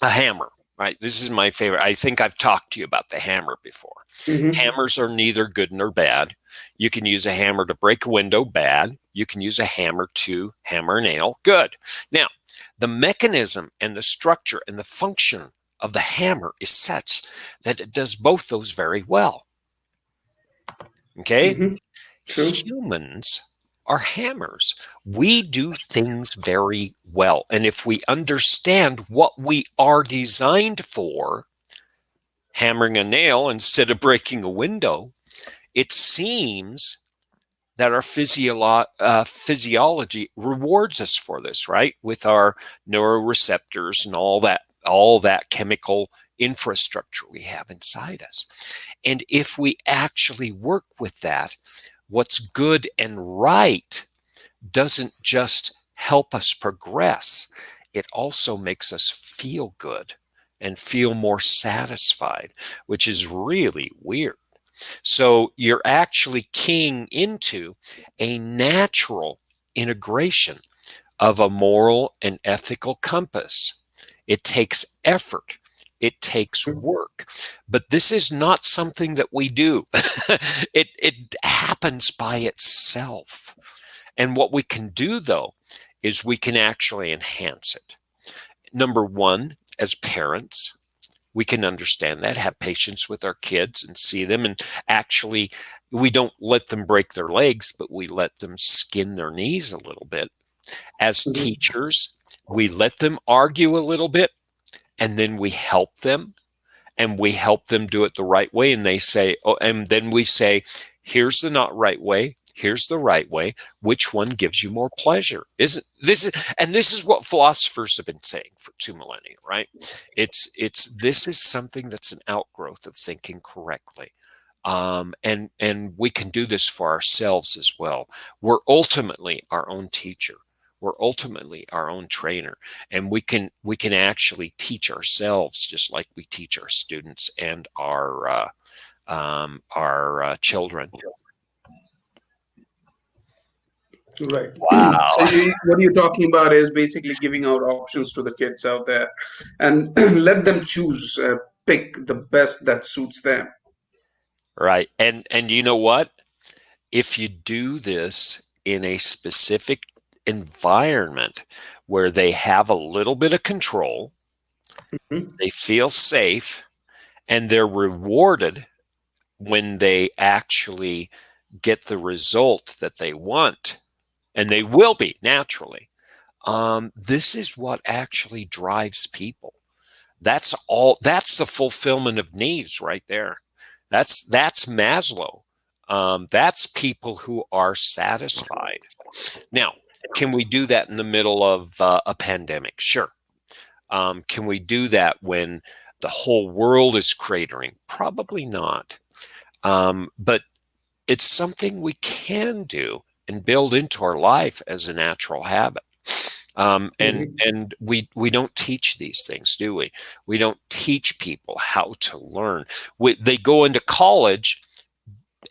Speaker 2: A hammer. Right. This is my favorite. I think I've talked to you about the hammer before.
Speaker 1: Mhm.
Speaker 2: Hammers are neither good nor bad. You can use a hammer to break a window, bad. You can use a hammer to hammer a nail, good. Now, the mechanism and the structure and the function of the hammer is such that it does both those very well. Okay?
Speaker 1: Mhm. True.
Speaker 2: Humans are hammers. We do things very well. And if we understand what we are designed for, hammering a nail instead of breaking a window, it seems that our physiology rewards us for this, right? With our neuroreceptors and all that chemical infrastructure we have inside us. And if we actually work with that, what's good and right doesn't just help us progress, it also makes us feel good and feel more satisfied, which is really weird. So you're actually keying into a natural integration of a moral and ethical compass. It takes effort. It takes work, but this is not something that we do. it happens by itself. And what we can do, though, is we can actually enhance it. Number one, as parents, we can understand that, have patience with our kids and see them. And actually, we don't let them break their legs, but we let them skin their knees a little bit. As
Speaker 1: Mhm.
Speaker 2: teachers, we let them argue a little bit and then we help them, and we help them do it the right way. And they say, oh, and then we say, here's the not right way. Here's the right way. Which one gives you more pleasure? Isn't this is, and this is what philosophers have been saying for 2 millennia, right? This is something that's an outgrowth of thinking correctly. And we can do this for ourselves as well. We're ultimately our own teacher. We're ultimately our own trainer, and we can actually teach ourselves just like we teach our students and our children.
Speaker 1: Right.
Speaker 2: Wow.
Speaker 1: So what you're talking about is basically giving out options to the kids out there and let them choose, pick the best that suits them.
Speaker 2: Right. And you know what? If you do this in a specific environment where they have a little bit of control,
Speaker 1: Mhm.
Speaker 2: they feel safe, and they're rewarded when they actually get the result that they want, and they will be naturally. This is what actually drives people. That's all. That's the fulfillment of needs right there. That's Maslow. That's people who are satisfied. Now, can we do that in the middle of a pandemic? Sure. Can we do that when the whole world is cratering? Probably not. But it's something we can do and build into our life as a natural habit.
Speaker 1: Mhm.
Speaker 2: And we don't teach these things, do we? We don't teach people how to learn. They go into college,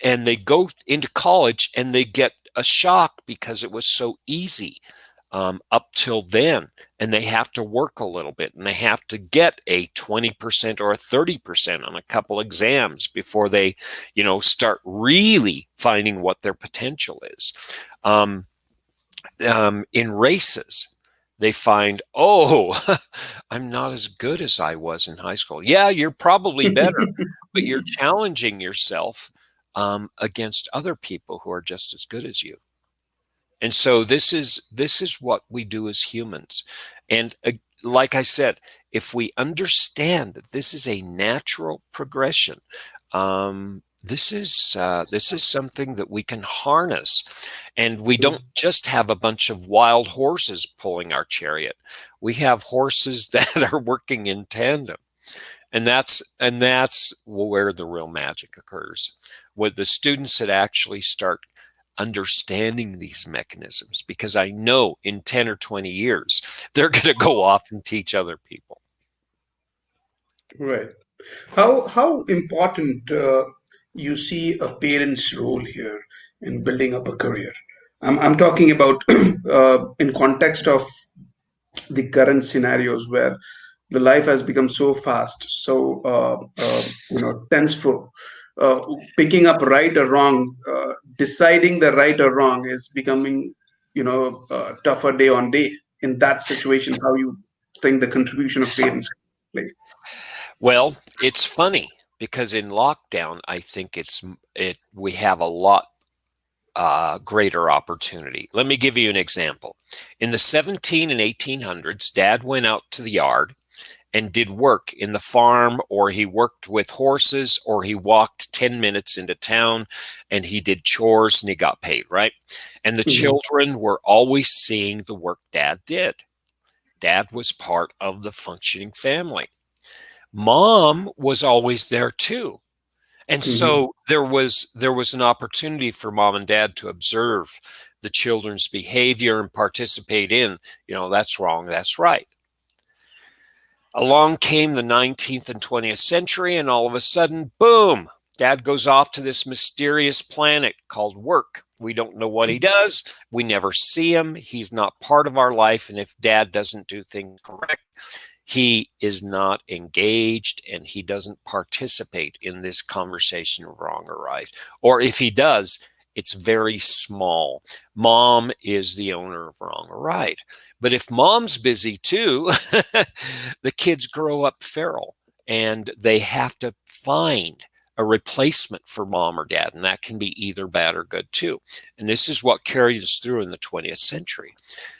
Speaker 2: and they get a shock because it was so easy up till then, and they have to work a little bit, and they have to get a 20% or a 30% on a couple exams before they, start really finding what their potential is. Um, in races, they find, oh, I'm not as good as I was in high school. Yeah, you're probably better, but you're challenging yourself against other people who are just as good as you. And so this is what we do as humans. And like I said, if we understand that this is a natural progression, this is something that we can harness, and we don't just have a bunch of wild horses pulling our chariot. We have horses that are working in tandem, and that's where the real magic occurs. With the students that actually start understanding these mechanisms, because I know in 10 or 20 years they're going to go off and teach other people.
Speaker 1: Right. How important you see a parent's role here in building up a career? I'm talking about in context of the current scenarios where the life has become so fast, so tenseful. Picking up right or wrong, deciding the right or wrong is becoming, tougher day on day. In that situation, how you think the contribution of parents play?
Speaker 2: Well, it's funny because in lockdown, I think we have a lot greater opportunity. Let me give you an example. In the 17 and 1800s, Dad went out to the yard and did work in the farm, or he worked with horses, or he walked 10 minutes into town and he did chores and he got paid, right? And the
Speaker 1: Mhm.
Speaker 2: children were always seeing the work Dad did. Dad was part of the functioning family. Mom was always there too. And
Speaker 1: Mhm.
Speaker 2: so there was an opportunity for mom and dad to observe the children's behavior and participate in, that's wrong, that's right. Along came the 19th and 20th century, and all of a sudden, boom, Dad goes off to this mysterious planet called work. We don't know what he does. We never see him. He's not part of our life. And if Dad doesn't do things correct, he is not engaged and he doesn't participate in this conversation of wrong or right. Or if he does, it's very small. Mom is the owner of wrong or right. But if mom's busy too, the kids grow up feral and they have to find a replacement for mom or dad. And that can be either bad or good too. And this is what carried us through in the 20th century.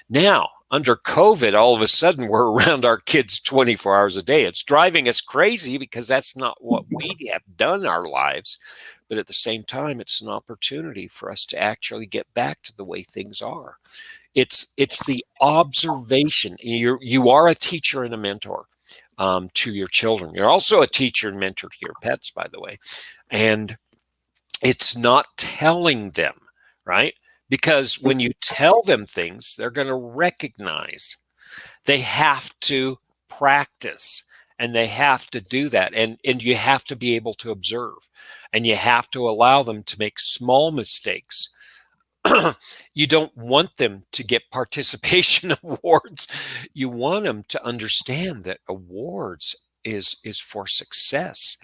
Speaker 2: Now, Under COVID, all of a sudden we're around our kids 24 hours a day. It's driving us crazy because that's not what we have done our lives. But at the same time, it's an opportunity for us to actually get back to the way things are. It's the observation. You are a teacher and a mentor to your children. You're also a teacher and mentor to your pets, by the way. And it's not telling them, right? Because when you tell them things, they're going to recognize. They have to practice, and they have to do that. And you have to be able to observe, and you have to allow them to make small mistakes. You don't want them to get participation awards. You want them to understand that awards is for success,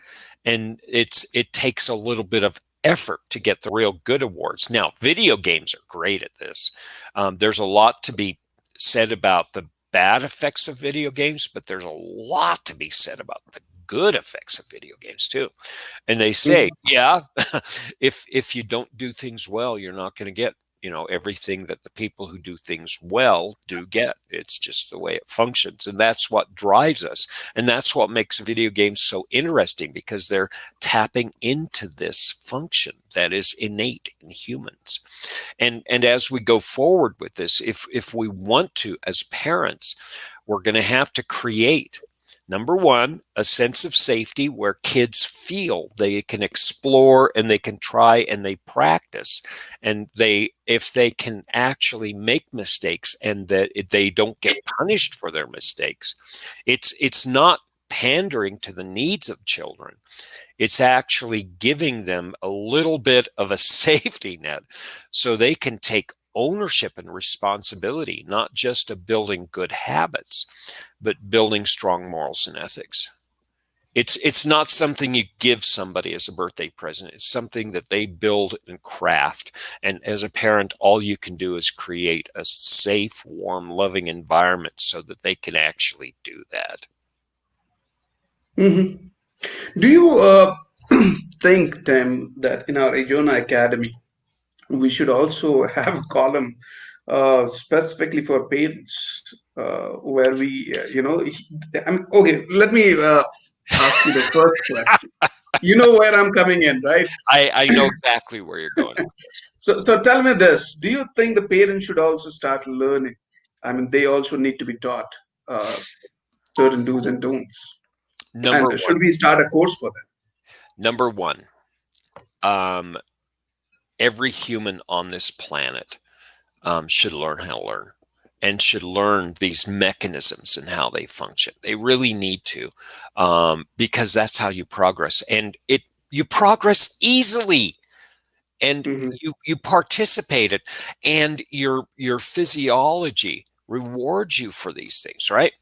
Speaker 2: and it takes a little bit of effort to get the real good awards. Now, video games are great at this. There's a lot to be said about the bad effects of video games, but there's a lot to be said about the good effects of video games too. And they say, yeah, if you don't do things well, you're not going to get everything that the people who do things well do get. It's just the way it functions, and that's what drives us, and that's what makes video games so interesting, because they're tapping into this function that is innate in humans. And as we go forward with this, if we want to, as parents, we're going to have to create, number one, a sense of safety where kids feel they can explore and they can try and they practice. And if they can actually make mistakes and that they don't get punished for their mistakes, it's not pandering to the needs of children. It's actually giving them a little bit of a safety net so they can take ownership and responsibility, not just of building good habits, but building strong morals and ethics. It's not something you give somebody as a birthday present. It's something that they build and craft. And as a parent, all you can do is create a safe, warm, loving environment so that they can actually do that.
Speaker 1: Hmm. Do you think, Tim, that in our Ijona Academy, we should also have a column specifically for parents, where we, okay, let me ask you the first question. You know where I'm coming in, right?
Speaker 2: I know exactly where you're going with this.
Speaker 1: So tell me this: do you think the parents should also start learning? I mean, they also need to be taught uh, certain do's and don'ts.
Speaker 2: Number
Speaker 1: And
Speaker 2: one,
Speaker 1: should we start a course for
Speaker 2: number one, um, every human on this planet should learn how to learn and should learn these mechanisms and how they function. They really need to, because that's how you progress, and you progress easily, and
Speaker 1: them?
Speaker 2: you participate it, and your physiology rewards you for these things, right?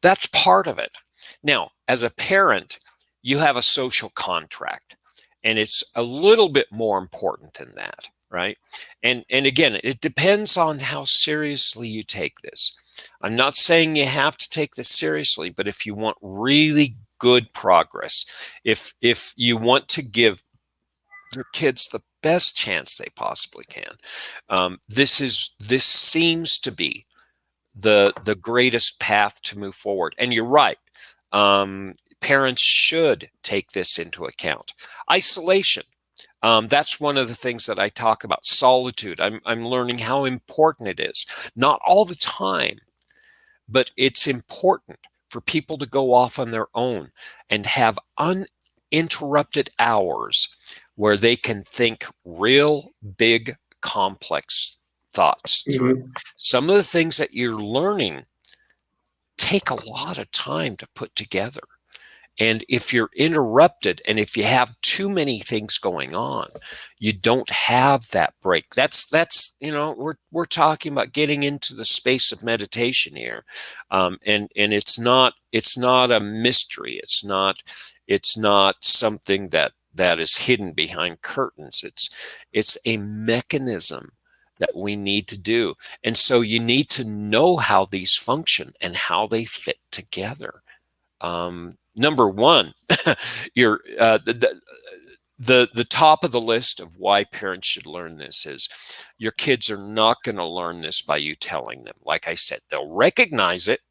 Speaker 2: That's part of it. Now, as a parent, you have a social contract, and it's a little bit more important than that, right? And again, it depends on how seriously you take this. I'm not saying you have to take this seriously, but if you want really good progress, if you want to give your kids the best chance they possibly can, this seems to be the greatest path to move forward. And you're right. Parents should take this into account. Isolation. That's one of the things that I talk about. Solitude. I'm learning how important it is. Not all the time, but it's important for people to go off on their own and have uninterrupted hours where they can think real big, complex thoughts through.
Speaker 1: Hmm.
Speaker 2: Some of the things that you're learning take a lot of time to put together. And if you're interrupted and if you have too many things going on, you don't have that break. That's we're talking about getting into the space of meditation here, and it's not a mystery. It's not something that is hidden behind curtains. It's a mechanism that we need to do, and so you need to know how these function and how they fit together. Number one, you're The top of the list of why parents should learn this is your kids are not going to learn this by you telling them. Like I said, they'll recognize it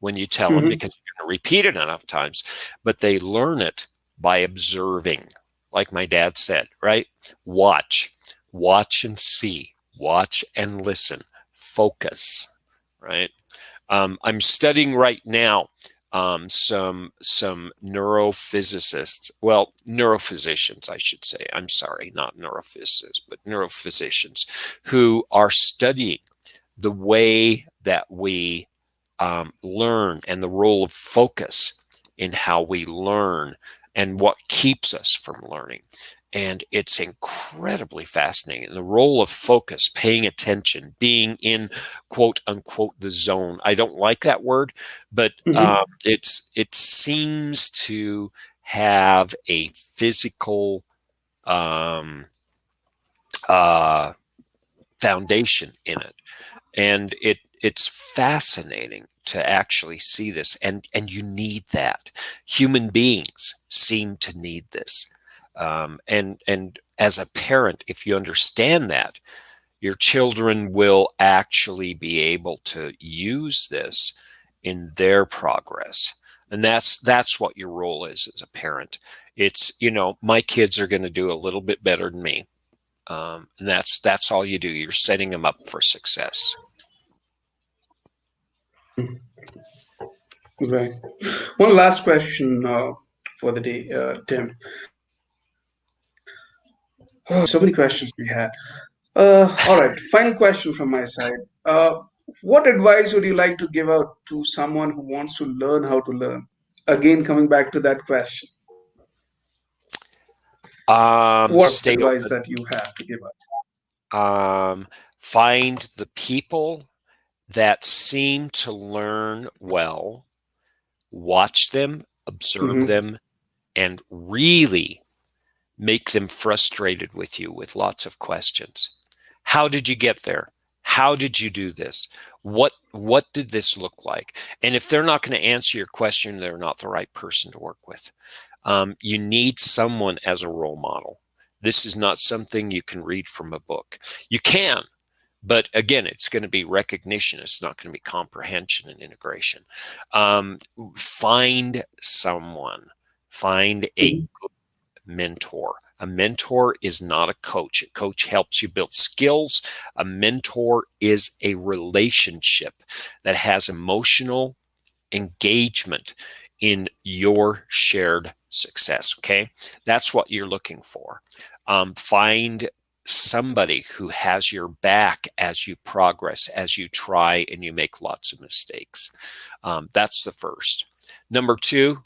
Speaker 2: when you tell them
Speaker 1: Hmm.
Speaker 2: because you're going to repeat it enough times, but they learn it by observing. Like my dad said, right? Watch, watch and see, watch and listen, focus, right? I'm studying right now some neurophysicists, well, neurophysicians, I should say. I'm sorry, not neurophysicists, but neurophysicians who are studying the way that we learn and the role of focus in how we learn and what keeps us from learning. And it's incredibly fascinating. The role of focus, paying attention, being in quote unquote the zone. I don't like that word, but
Speaker 1: Hmm.
Speaker 2: it seems to have a physical um, uh, foundation in it, and it's fascinating to actually see this, and you need that. Human beings seem to need this, and as a parent, if you understand that, your children will actually be able to use this in their progress. And that's what your role is as a parent. It's, my kids are going to do a little bit better than me, and that's all you do. You're setting them up for success.
Speaker 1: Right. One last question for the day, Tim. Oh, so many questions we had. All right, final question from my side. What advice would you like to give out to someone who wants to learn how to learn? Again, coming back to that question, what
Speaker 2: Stay
Speaker 1: advice
Speaker 2: open.
Speaker 1: that you have to give out?
Speaker 2: Um, find the people that seem to learn well, watch them, observe
Speaker 1: Hmm.
Speaker 2: them, and really make them frustrated with you with lots of questions. How did you get there? How did you do this? What did this look like? And if they're not going to answer your question, they're not the right person to work with. You need someone as a role model. This is not something you can read from a book. You can, but again, it's going to be recognition. It's not going to be comprehension and integration. Um, find someone, find a
Speaker 1: Hmm.
Speaker 2: mentor. A mentor is not a coach. A coach helps you build skills. A mentor is a relationship that has emotional engagement in your shared success. Okay. That's what you're looking for. Find somebody who has your back as you progress, as you try and you make lots of mistakes. That's the first. Number two,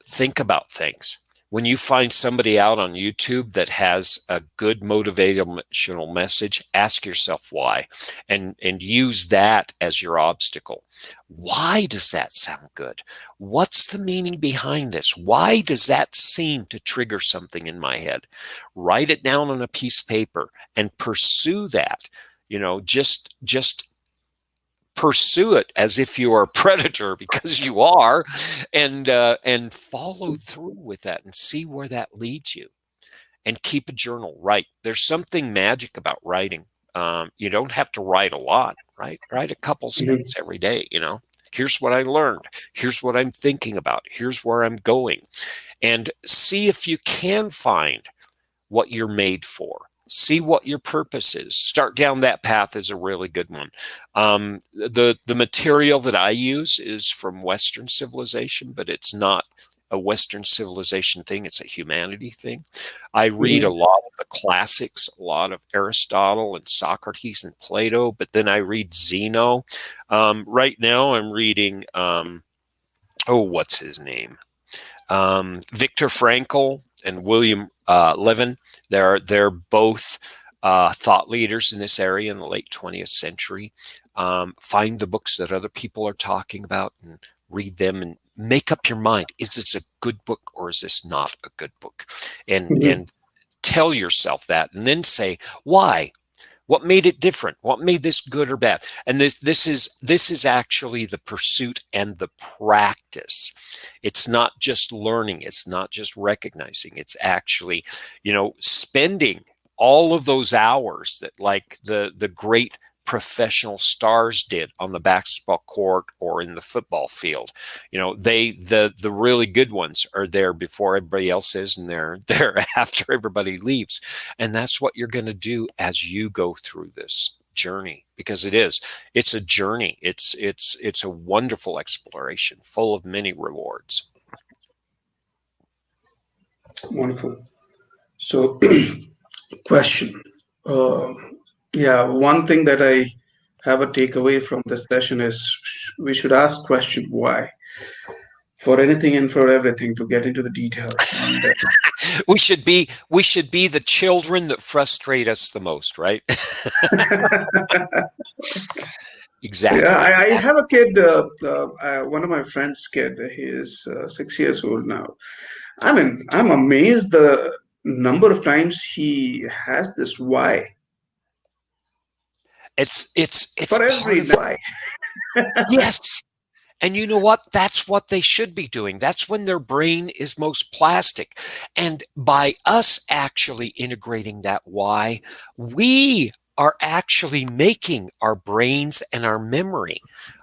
Speaker 2: think about things. When you find somebody out on YouTube that has a good motivational message, ask yourself why, and use that as your obstacle. Why does that sound good? What's the meaning behind this? Why does that seem to trigger something in my head? Write it down on a piece of paper and pursue that. Just pursue it as if you are a predator because you are, and follow through with that and see where that leads you, and keep a journal. Write. There's something magic about writing. You don't have to write a lot. Write a couple
Speaker 1: Hmm.
Speaker 2: sentences every day. Here's what I learned, here's what I'm thinking about, here's where I'm going, and see if you can find what you're made for. See what your purpose is. Start down that path is a really good one. The material that I use is from Western civilization, but it's not a Western civilization thing. It's a humanity thing. I read a
Speaker 1: Hmm.
Speaker 2: lot of the classics, a lot of Aristotle and Socrates and Plato, but then I read Zeno. Right now, I'm reading. What's his name? Viktor Frankl and William Levin. They're both thought leaders in this area in the late 20th century. Find the books that other people are talking about and read them and make up your mind. Is this a good book or is this not a good book? And
Speaker 1: Hmm.
Speaker 2: tell yourself that, and then say why. What made it different? What made this good or bad? And this is actually the pursuit and the practice. It's not just learning, it's not just recognizing, it's actually, spending all of those hours that, like, the great professional stars did on the basketball court or in the football field. The really good ones are there before everybody else is, and they're there after everybody leaves. And that's what you're going to do as you go through this journey, because it's a journey. It's a wonderful exploration full of many rewards.
Speaker 1: Wonderful. So, question. Uh, yeah, one thing that I have a takeaway from this session is we should ask question why for anything and for everything to get into the details. And
Speaker 2: We should be the children that frustrate us the most, right?
Speaker 1: yeah,
Speaker 2: Exactly.
Speaker 1: I have a kid. One of my friends' kid. He is 6 years old now. I mean, I'm amazed the number of times he has this why
Speaker 2: It's
Speaker 1: for
Speaker 2: part
Speaker 1: every
Speaker 2: of
Speaker 1: why.
Speaker 2: yes. And you know what? That's what they should be doing. That's when their brain is most plastic. And by us actually integrating that why, we are actually making our brains and our memory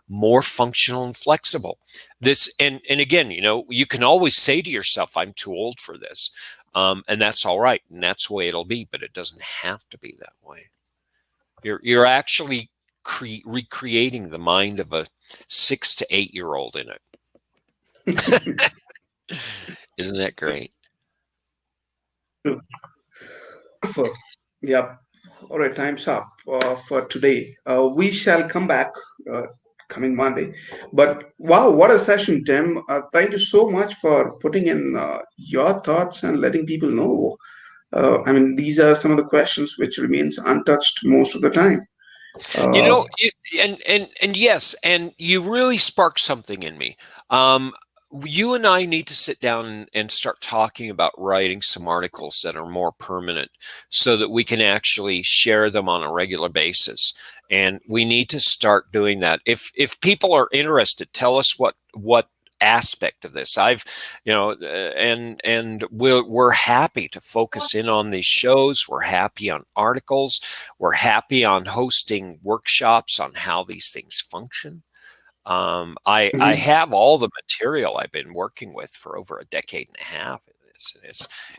Speaker 2: more functional and flexible. This and again, you can always say to yourself, I'm too old for this. And that's all right. And that's the way it'll be, but it doesn't have to be that way. You're actually recreating the mind of a 6 to 8 year old in it. Isn't that great?
Speaker 1: For, yeah. All right, time's up for today. We shall come back uh, coming Monday. But wow, what a session, Tim. Thank you so much for putting in your thoughts and letting people know. I mean, these are some of the questions which remains untouched most of the time.
Speaker 2: You
Speaker 1: Uh,
Speaker 2: know, you, and yes, and you really sparked something in me. Um, you and I need to sit down and start talking about writing some articles that are more permanent, so that we can actually share them on a regular basis. And we need to start doing that. If people are interested, tell us what aspect of this and we're happy to focus in on these shows. We're happy on articles. We're happy on hosting workshops on how these things function. I
Speaker 1: mhm.
Speaker 2: have all the material I've been working with for over a decade and a half.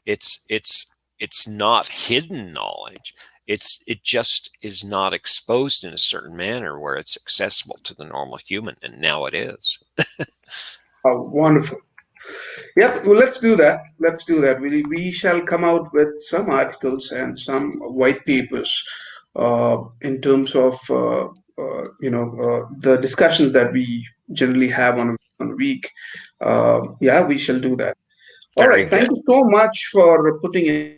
Speaker 2: It's not hidden knowledge. It just is not exposed in a certain manner where it's accessible to the normal human, and now it is.
Speaker 1: Wonderful. Yep. Well, let's do that. Let's do that. We shall come out with some articles and some white papers in terms of the discussions that we generally have on a week. Yeah, we shall do that. All
Speaker 2: Very
Speaker 1: right. Thank
Speaker 2: good.
Speaker 1: you so much for putting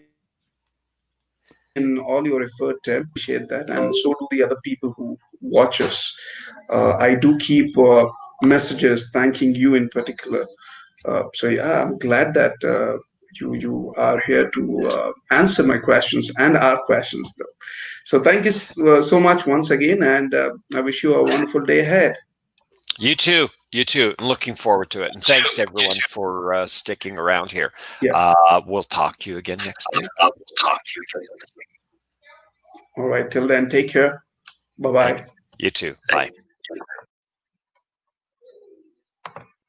Speaker 1: in all your effort, Tim. Appreciate that, and so do the other people who watch us. I do keep messages thanking you in particular. So yeah, I'm glad that you are here to answer my questions and our questions, though. So thank you so much once again, and I wish you a wonderful day ahead.
Speaker 2: You too. You too. I'm looking forward to it. And thanks everyone for sticking around here.
Speaker 1: Yeah.
Speaker 2: We'll talk to you again next week.
Speaker 1: All right. Till then, take care. Bye bye.
Speaker 2: Thanks. You too. Bye.